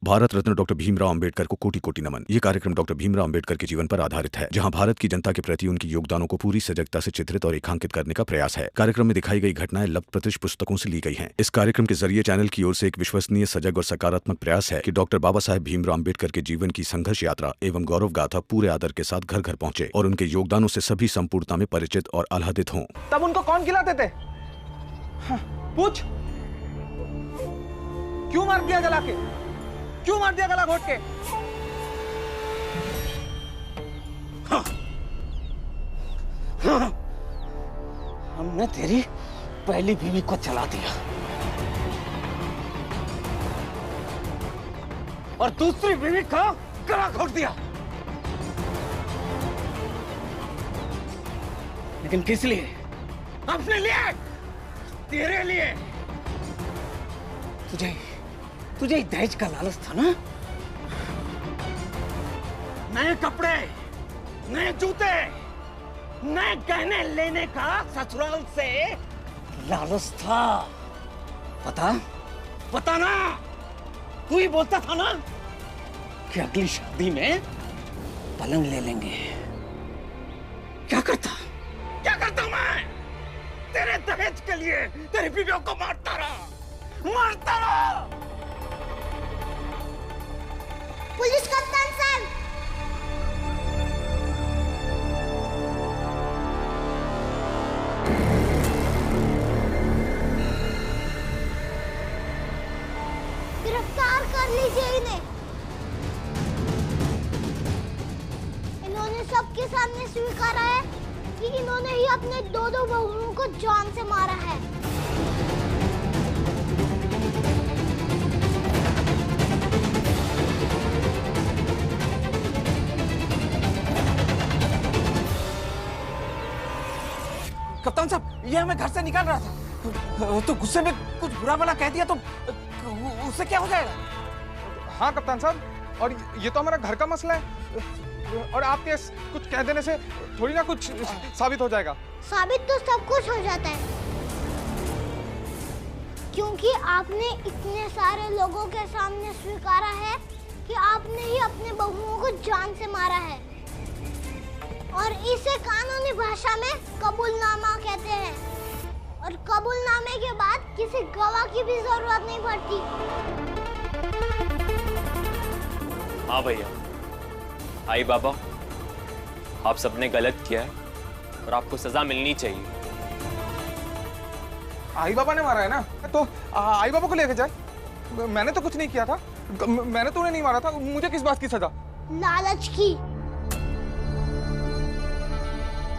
Bharat Ratna doctor Bhimrao Ambedkar को कोटि कोटि नमन। ये कार्यक्रम डॉक्टर भीमराव अंबेडकर के जीवन पर आधारित है, जहां भारत की जनता के प्रति उनके योगदानों को पूरी सजगता से चित्रित और रेखांकित करने का प्रयास है। कार्यक्रम में दिखाई गई घटनाएं लब्ध प्रतिष्ठ पुस्तकों से ली गई हैं। इस कार्यक्रम के जरिए चैनल की ओर से एक विश्वसनीय, सजग और सकारात्मक प्रयास है कि डॉक्टर बाबा साहेब भीमराव अंबेडकर के जीवन की संघर्ष यात्रा एवं गौरव गाथा पूरे आदर के साथ घर घर पहुंचे और उनके योगदानों से सभी संपूर्णता में परिचित और आह्लादित हों। तब उनको कौन खिलाते थे? हाँ, पूछ। क्यों मार दिया जला के? क्यों मार दिया गला घोट के? हाँ। हाँ। हमने तेरी पहली बीवी को जला दिया और दूसरी बीवी का गला घोट दिया, लेकिन किस लिए? अपने लिए, तेरे लिए। तुझे दहेज का लालच था ना? नए कपड़े, नए जूते, नए गहने लेने का ससुराल से लालच था। पता ना? तू ही बोलता था ना कि अगली शादी में पलंग ले लेंगे। क्या करता मैं? तेरे दहेज के लिए तेरी बीवियों को मारता रहा। पुलिस कप्तान साहब, गिरफ्तार कर लीजिए इन्हें। इन्होंने सबके सामने स्वीकारा है कि इन्होंने ही अपने दो बहुओं को जान से मारा है। कप्तान साहब, ये हमें घर से निकाल रहा था, तो गुस्से में कुछ बुरा भला कह दिया तो उससे क्या हो जाएगा? हाँ कप्तान साहब, और ये तो हमारा घर का मसला है और आपके कुछ कह देने से थोड़ी ना कुछ साबित हो जाएगा। साबित तो सब कुछ हो जाता है, क्योंकि आपने इतने सारे लोगों के सामने स्वीकारा है कि आपने ही अपने बहुओं को जान से मारा है, और इसे कानूनी भाषा में कबूलनामा कहते हैं। और कबूलनामे के बाद किसी गवाह की भी जरूरत नहीं पड़ती। हाँ भैया, आई बाबा, आप सबने गलत किया है और आपको सजा मिलनी चाहिए। आई बाबा ने मारा है ना, तो आई बाबा को लेके जाए। मैंने तो कुछ नहीं किया था, मैंने तो उन्हें नहीं मारा था, मुझे किस बात की सजा? लालच की।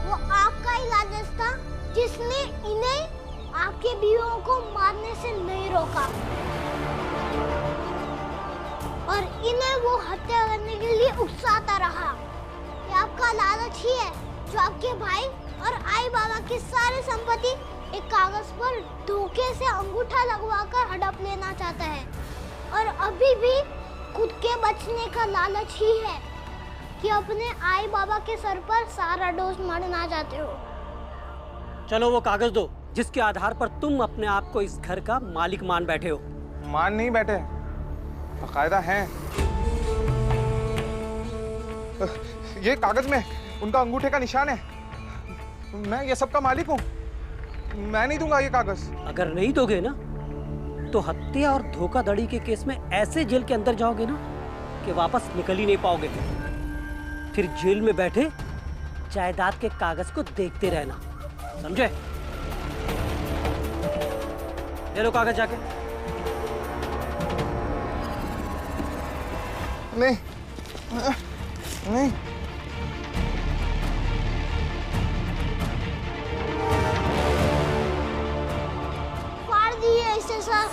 वो आपका ही लालच था जिसने इन्हें आपके बीवियों को मारने से नहीं रोका, और इन्हें वो हत्या करने के लिए उकसाता रहा। ये आपका लालच ही है जो आपके भाई और आई बाबा की सारी संपत्ति एक कागज पर धोखे से अंगूठा लगवाकर हड़प लेना चाहता है, और अभी भी खुद के बचने का लालच ही है कि अपने आई बाबा के सर पर सारा डोज मरना चाहते हो। चलो वो कागज दो जिसके आधार पर तुम अपने आप को इस घर का मालिक मान बैठे हो। मान नहीं बैठे, बाकायदा हैं। ये कागज में उनका अंगूठे का निशान है। मैं ये सबका मालिक हूँ, मैं नहीं दूंगा ये कागज। अगर नहीं दोगे ना तो हत्या और धोखाधड़ी के केस में ऐसे जेल के अंदर जाओगे ना कि वापस निकल ही नहीं पाओगे। फिर जेल में बैठे जायदाद के कागज को देखते रहना, समझे? ले लो कागज जाके। नहीं नहीं, फाड़ दिए इसे सर।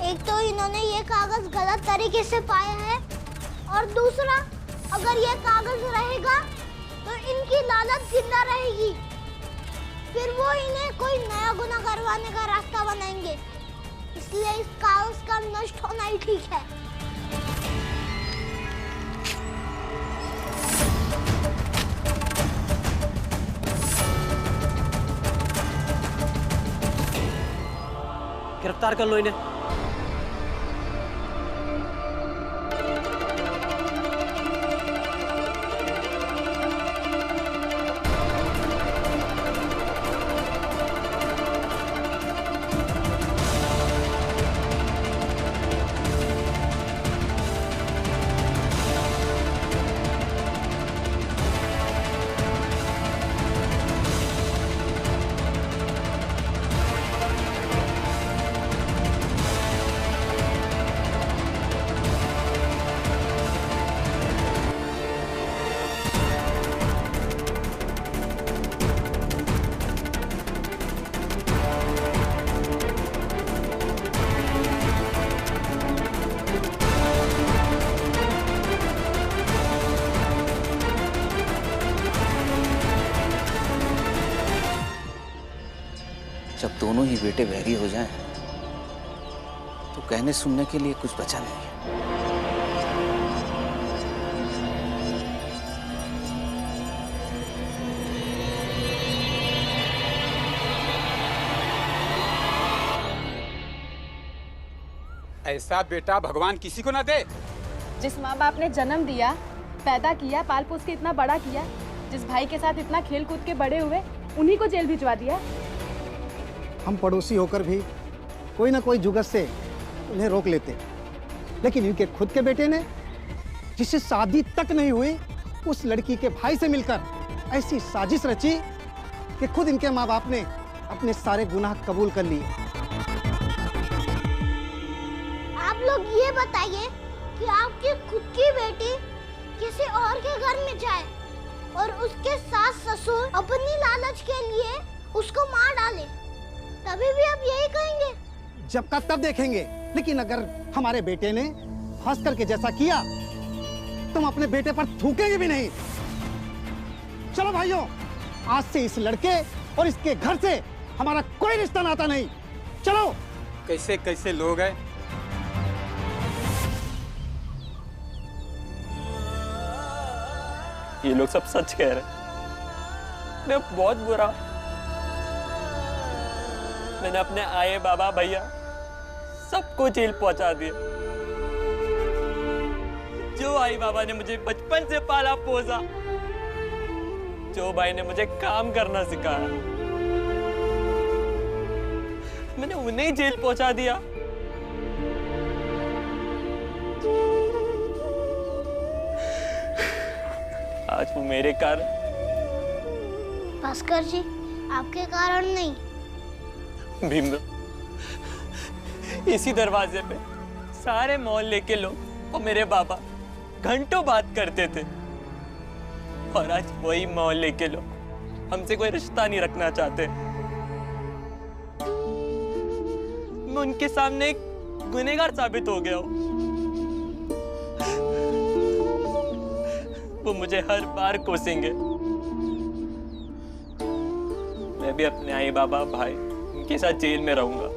एक तो इन्होंने ये कागज गलत तरीके से पाया है, और दूसरा अगर ये कागज रहेगा तो इनकी लालच जिंदा रहेगी, फिर वो इन्हें कोई नया गुनाह करवाने का रास्ता बनाएंगे। इसलिए इस कागज का नष्ट होना ही ठीक है। गिरफ्तार कर लो इन्हें। दोनों ही बेटे बैरी हो जाएं तो कहने सुनने के लिए कुछ बचा नहीं है। ऐसा बेटा भगवान किसी को ना दे। जिस माँ बाप ने जन्म दिया, पैदा किया, पाल पोस के इतना बड़ा किया, जिस भाई के साथ इतना खेल कूद के बड़े हुए, उन्हीं को जेल भिजवा दिया। हम पड़ोसी होकर भी कोई ना कोई जुगत से उन्हें रोक लेते, लेकिन इनके खुद के बेटे ने, जिससे शादी तक नहीं हुई, उस लड़की के भाई से मिलकर ऐसी साजिश रची कि खुद इनके माँ बाप ने अपने सारे गुनाह कबूल कर लिए। आप लोग ये बताइए कि आपकी खुद की बेटी किसी और के घर में जाए और उसके सास ससुर अपनी लालच के लिए उसको मार डाले, तभी भी आप यही कहेंगे? जब का तब देखेंगे, लेकिन अगर हमारे बेटे ने भास्कर के जैसा किया तुम अपने बेटे पर थूकेंगे भी नहीं। चलो भाइयों, आज से इस लड़के और इसके घर से हमारा कोई रिश्ता नाता नहीं। चलो। कैसे कैसे लोग हैं। ये लोग सब सच कह रहे हैं। मैं बहुत बुरा। मैंने अपने आए बाबा भैया सबको जेल पहुंचा दिया। जो आई बाबा ने मुझे बचपन से पाला पोसा, जो भाई ने मुझे काम करना सिखाया, मैंने उन्हें जेल पहुंचा दिया। आज वो मेरे कारण। भास्कर जी, आपके कारण नहीं। भीमराव, इसी दरवाजे पे सारे मोहल्ले के लोग और मेरे बाबा घंटों बात करते थे, और आज वही मोहल्ले के लोग हमसे कोई रिश्ता नहीं रखना चाहते। मैं उनके सामने एक गुनहगार साबित हो गया हूं। वो मुझे हर बार कोसेंगे। मैं भी अपने आई बाबा भाई उनके साथ जेल में रहूंगा,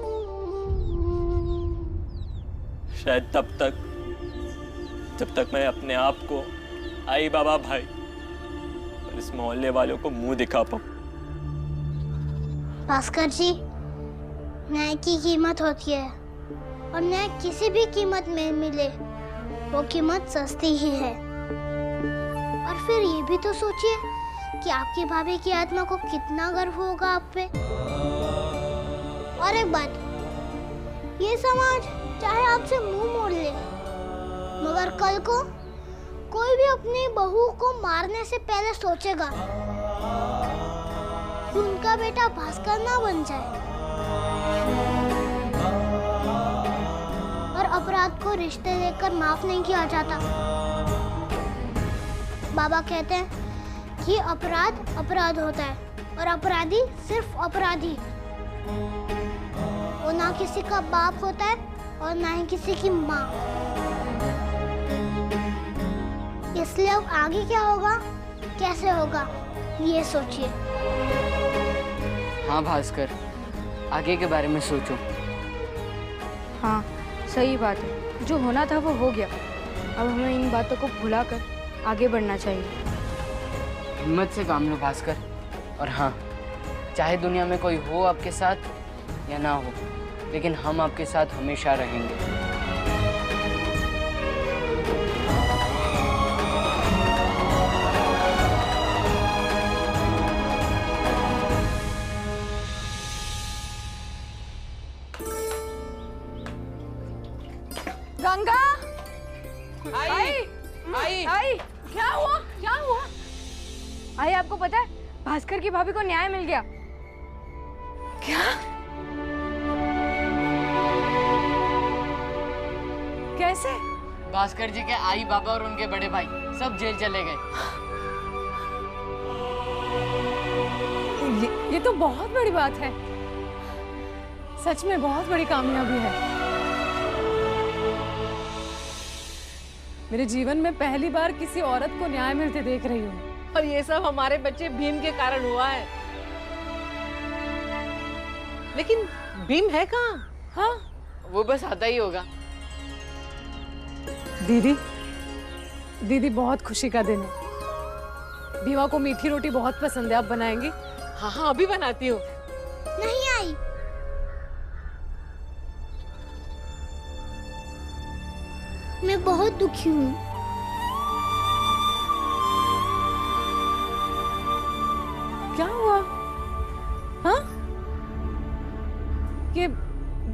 शायद तब तक जब तक मैं अपने आप को, आई बाबा भाई और इस मोहल्ले वालों को मुंह दिखा पाऊं। भास्कर जी, न्याय की कीमत होती है, और न्याय किसी भी कीमत में मिले वो कीमत सस्ती ही है। और फिर ये भी तो सोचिए कि आपकी भाभी की आत्मा को कितना गर्व होगा आप पे। और एक बात, ये समाज चाहे आपसे मुंह मोड़ ले, मगर कल को कोई भी अपनी बहू को मारने से पहले सोचेगा कि उनका बेटा भास्कर ना बन जाए। और अपराध को रिश्ते देकर माफ नहीं किया जाता। बाबा कहते हैं कि अपराध अपराध होता है, और अपराधी सिर्फ अपराधी। वो ना किसी का बाप होता है और ना ही किसी की माँ। इसलिए अब आगे क्या होगा, कैसे होगा, ये सोचिए। हाँ भास्कर, आगे के बारे में सोचो। हाँ, सही बात है। जो होना था वो हो गया। अब हमें इन बातों को भुलाकर आगे बढ़ना चाहिए। हिम्मत से काम लो भास्कर। और हाँ, चाहे दुनिया में कोई हो आपके साथ या ना हो, लेकिन हम आपके साथ हमेशा रहेंगे। गंगा, आई, क्या हुआ? क्या हुआ? आई, आपको पता है भास्कर की भाभी को न्याय मिल गया। क्या? कैसे? भास्कर जी के आई बाबा और उनके बड़े भाई सब जेल चले गए। ये तो बहुत बड़ी बात है। सच में बहुत बड़ी कामयाबी है। मेरे जीवन में पहली बार किसी औरत को न्याय मिलते देख रही हूँ। और ये सब हमारे बच्चे भीम के कारण हुआ है। लेकिन भीम है कहाँ? हाँ, वो बस आता ही होगा। दीदी, दीदी बहुत खुशी का दिन है। भीमा को मीठी रोटी बहुत पसंद है, आप बनाएंगी? हाँ हाँ, अभी बनाती हूँ। नहीं आई। मैं बहुत दुखी हूँ। क्या हुआ? हाँ? ये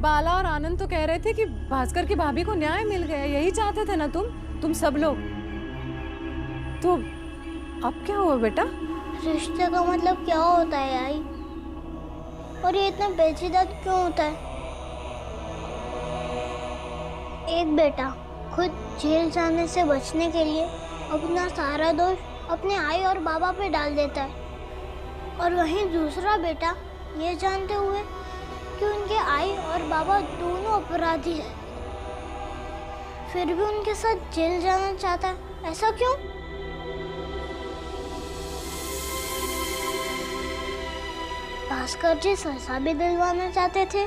बाला और आनंद तो कह रहे थे कि भास्कर की भाभी को न्याय मिल गया, यही चाहते थे ना तुम सब लोग। तो अब क्या हुआ बेटा? रिश्ते का मतलब क्या होता है आई? और ये इतना पेचीदा क्यों होता है? एक बेटा खुद जेल जाने से बचने के लिए अपना सारा दोष अपने आई और बाबा पे डाल देता है, और वहीं दूसरा बेटा ये जानते हुए कि उनके आई और बाबा दोनों अपराधी हैं, फिर भी उनके साथ जेल जाना चाहता है। ऐसा क्यों? भास्कर जी सजा भी दिलवाना चाहते थे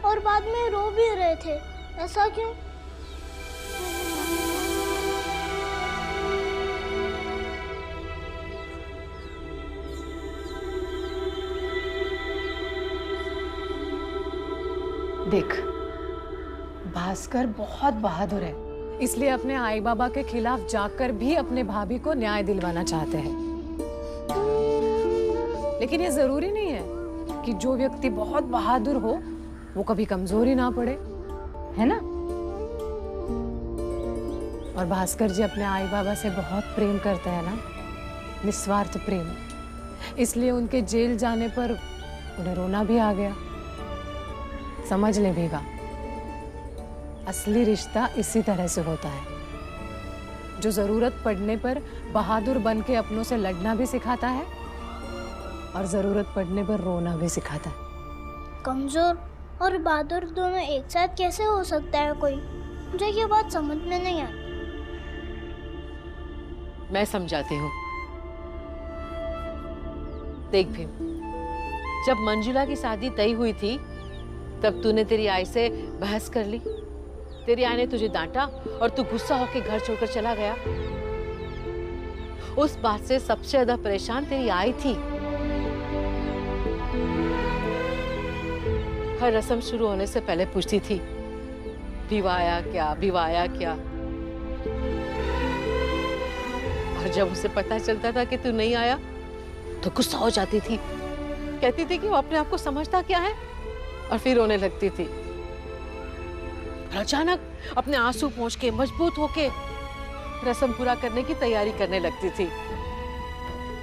और बाद में रो भी रहे थे। ऐसा क्यों? देख, भास्कर बहुत बहादुर है, इसलिए अपने आई बाबा के खिलाफ जाकर भी अपने भाभी को न्याय दिलवाना चाहते हैं। लेकिन ये जरूरी नहीं है कि जो व्यक्ति बहुत बहादुर हो वो कभी कमजोरी ना पड़े, है ना? और भास्कर जी अपने आई बाबा से बहुत प्रेम करते हैं ना, निस्वार्थ प्रेम। इसलिए उनके जेल जाने पर उन्हें रोना भी आ गया। समझ ले भीगा, असली रिश्ता इसी तरह से होता है, जो जरूरत पड़ने पर बहादुर बन के अपनों से लड़ना भी सिखाता है और जरूरत पड़ने पर रोना भी सिखाता है। कमजोर और बहादुर दोनों एक साथ कैसे हो सकता है कोई? मुझे ये बात समझ में नहीं आई। मैं समझाती हूँ। देख भीम, जब मंजुला की शादी तय हुई थी तब तूने तेरी आई से बहस कर ली। तेरी आई ने तुझे डांटा और तू गुस्सा होकर घर छोड़कर चला गया। उस बात से सबसे ज्यादा परेशान तेरी आई थी। हर रस्म शुरू होने से पहले पूछती थी, विवाह आया क्या, विवाह आया क्या। और जब उसे पता चलता था कि तू नहीं आया तो गुस्सा हो जाती थी, कहती थी कि वो अपने आप को समझता क्या है, और फिर रोने लगती थी। और अचानक अपने आंसू पोंछ के मजबूत होके रस्म पूरा करने की तैयारी करने लगती थी।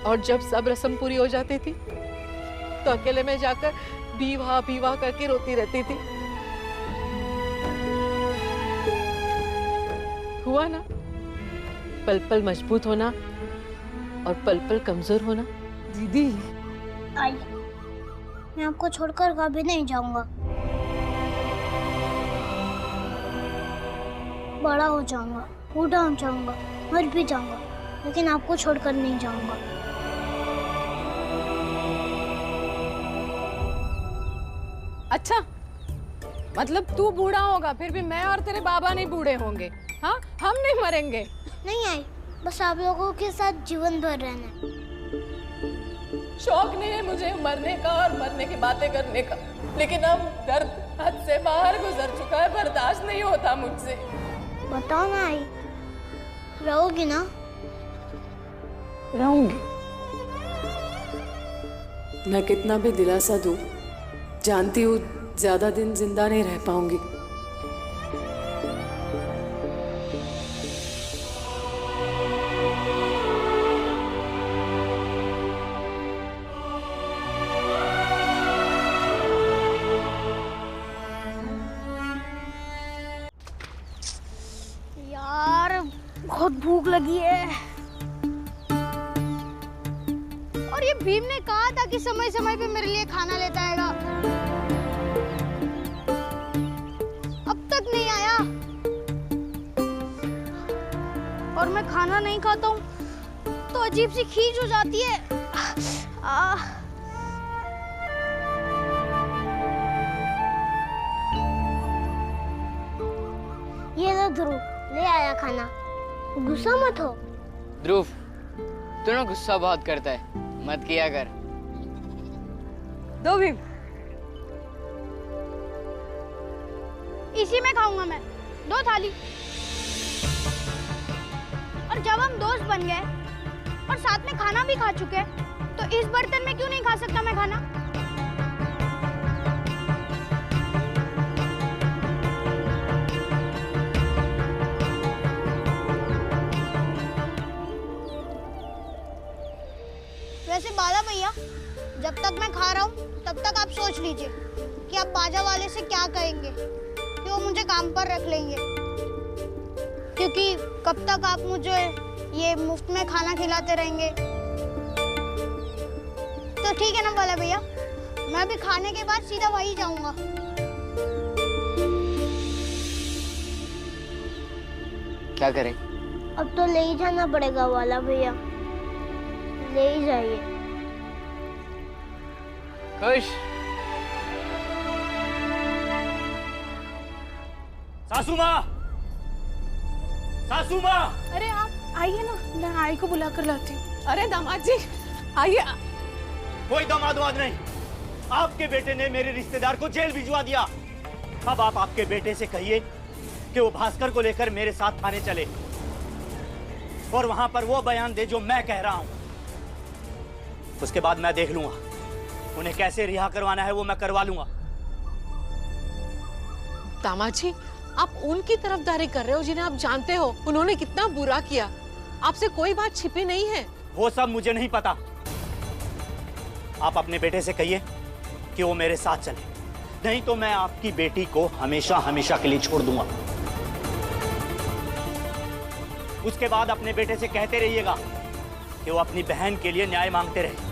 और जब सब रस्म पूरी हो जाती थी तो अकेले में जाकर विवाह विवाह करके रोती रहती थी। हुआ ना, पल पल मजबूत होना और पल पल कमजोर होना। दीदी, आई, मैं आपको छोड़कर कभी नहीं जाऊंगा। बड़ा हो जाऊंगा, बूढ़ा हो जाऊंगा, मर भी जाऊंगा, लेकिन आपको छोड़कर नहीं जाऊंगा। अच्छा, मतलब तू बूढ़ा होगा फिर भी मैं और तेरे बाबा नहीं बूढ़े होंगे? हाँ, हम नहीं मरेंगे। नहीं आई, बस आप लोगों के साथ जीवन भर रहना है। शौक नहीं है मुझे मरने का और मरने की बातें करने का, लेकिन अब दर्द हद से बाहर गुजर चुका है, बर्दाश्त नहीं होता मुझसे। बताओ ना आई, रहोगी ना? रहूंगी। मैं कितना भी दिलासा दूं, जानती हूँ ज्यादा दिन जिंदा नहीं रह पाऊंगी। यार बहुत भूख लगी है। और ये भीम ने कहा था कि समय समय पे मेरे लिए खाना लेता आएगा, अब तक नहीं आया। और मैं खाना नहीं खाता हूँ तो अजीब सी खींच हो जाती है। ध्रुव, ले आया खाना। गुस्सा मत हो। ध्रुव, तू ना गुस्सा बहुत करता है, मत किया कर। दो भीम। इसी में खाऊंगा मैं, 2 थाली। और जब हम दोस्त बन गए और साथ में खाना भी खा चुके हैं, तो इस बर्तन में क्यों नहीं खा सकता मैं खाना? वैसे बाला भैया, जब तक मैं खा रहा हूँ तब तक आप सोच लीजिए कि आप बाजा वाले से क्या कहेंगे कि वो मुझे काम पर रख लेंगे, क्योंकि कब तक आप मुझे ये मुफ्त में खाना खिलाते रहेंगे। तो ठीक है ना बाला भैया, मैं भी खाने के बाद सीधा वहीं जाऊंगा। क्या करें? अब तो ले ही जाना पड़ेगा बाला भैया, ले ही जाइए। खुश। सासू माँ, सासू माँ। अरे आप आइए ना, मैं आई को बुला कर लाती हूँ। अरे दामाद जी आइए। कोई दामाद नहीं, आपके बेटे ने मेरे रिश्तेदार को जेल भिजवा दिया। अब आप आपके बेटे से कहिए कि वो भास्कर को लेकर मेरे साथ थाने चले और वहां पर वो बयान दे जो मैं कह रहा हूं। उसके बाद मैं देख लूंगा उन्हें कैसे रिहा करवाना है, वो मैं करवा लूंगा। दामाद जी, आप उनकी तरफदारी कर रहे हो जिन्हें आप जानते हो उन्होंने कितना बुरा किया। आपसे कोई बात छिपी नहीं है। वो सब मुझे नहीं पता। आप अपने बेटे से कहिए कि वो मेरे साथ चले, नहीं तो मैं आपकी बेटी को हमेशा हमेशा के लिए छोड़ दूंगा। उसके बाद अपने बेटे से कहते रहिएगा कि वो अपनी बहन के लिए न्याय मांगते रहे।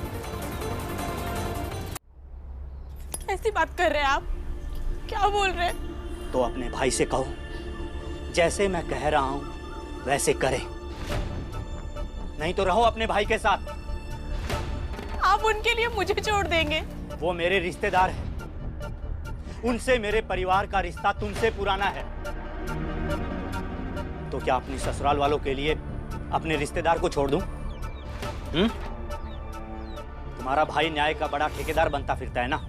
ऐसी बात कर रहे हैं आप? क्या बोल रहे हैं? तो अपने भाई से कहो जैसे मैं कह रहा हूं वैसे करे, नहीं तो रहो अपने भाई के साथ। आप उनके लिए मुझे छोड़ देंगे? वो मेरे रिश्तेदार हैं, उनसे मेरे परिवार का रिश्ता तुमसे पुराना है। तो क्या अपनी ससुराल वालों के लिए अपने रिश्तेदार को छोड़ दूं? तुम्हारा भाई न्याय का बड़ा ठेकेदार बनता फिरता है ना।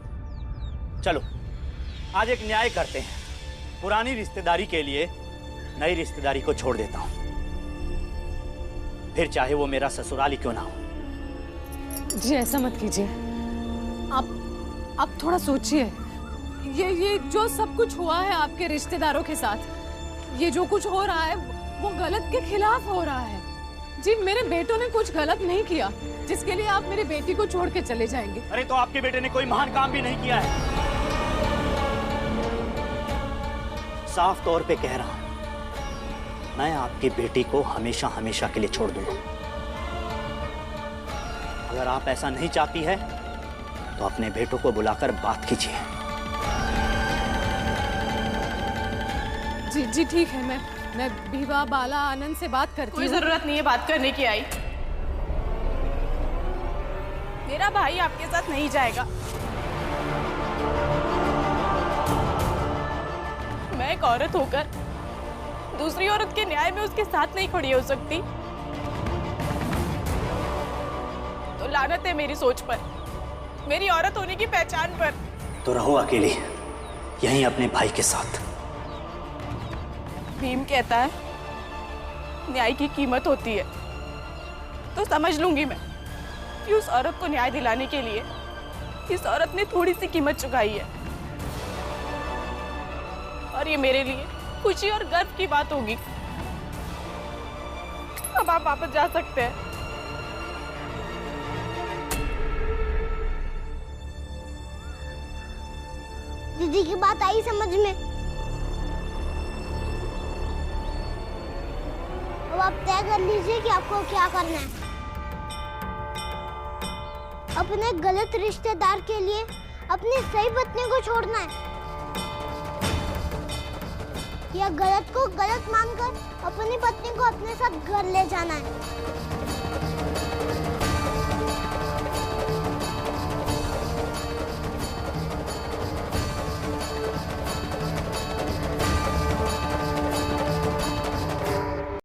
चलो आज एक न्याय करते हैं, पुरानी रिश्तेदारी के लिए नई रिश्तेदारी को छोड़ देता हूं, फिर चाहे वो मेरा ससुराल ही क्यों ना हो। जी ऐसा मत कीजिए, आप थोड़ा सोचिए। ये जो सब कुछ हुआ है आपके रिश्तेदारों के साथ, ये जो कुछ हो रहा है वो गलत के खिलाफ हो रहा है। जी मेरे बेटों ने कुछ गलत नहीं किया जिसके लिए आप मेरी बेटी को छोड़ के चले जाएंगे। अरे तो आपके बेटे ने कोई महान काम भी नहीं किया है। साफ तौर पे कह रहा हूं, मैं आपकी बेटी को हमेशा हमेशा के लिए छोड़ दूंगा। अगर आप ऐसा नहीं चाहती है तो अपने बेटों को बुलाकर बात कीजिए। जी ठीक है, मैं भीवा, बाला, आनंद से बात करती हूँ। कोई जरूरत नहीं है बात करने की। आई मेरा भाई आपके साथ नहीं जाएगा। मैं एक औरत होकर दूसरी औरत के न्याय में उसके साथ नहीं खड़ी हो सकती। तो लानत है मेरी सोच पर, मेरी औरत होने की पहचान पर। तो रहो अकेली यहीं अपने भाई के साथ। भीम कहता है न्याय की कीमत होती है, तो समझ लूंगी मैं कि उस औरत को न्याय दिलाने के लिए इस औरत ने थोड़ी सी कीमत चुकाई है। और ये मेरे लिए खुशी और गर्व की बात होगी। अब आप वापस जा सकते हैं। दीदी की बात आई समझ में? अब आप तय कर लीजिए कि आपको क्या करना है। अपने गलत रिश्तेदार के लिए अपनी सही पत्नी को छोड़ना है, या गलत को गलत मानकर अपनी पत्नी को अपने साथ घर ले जाना है।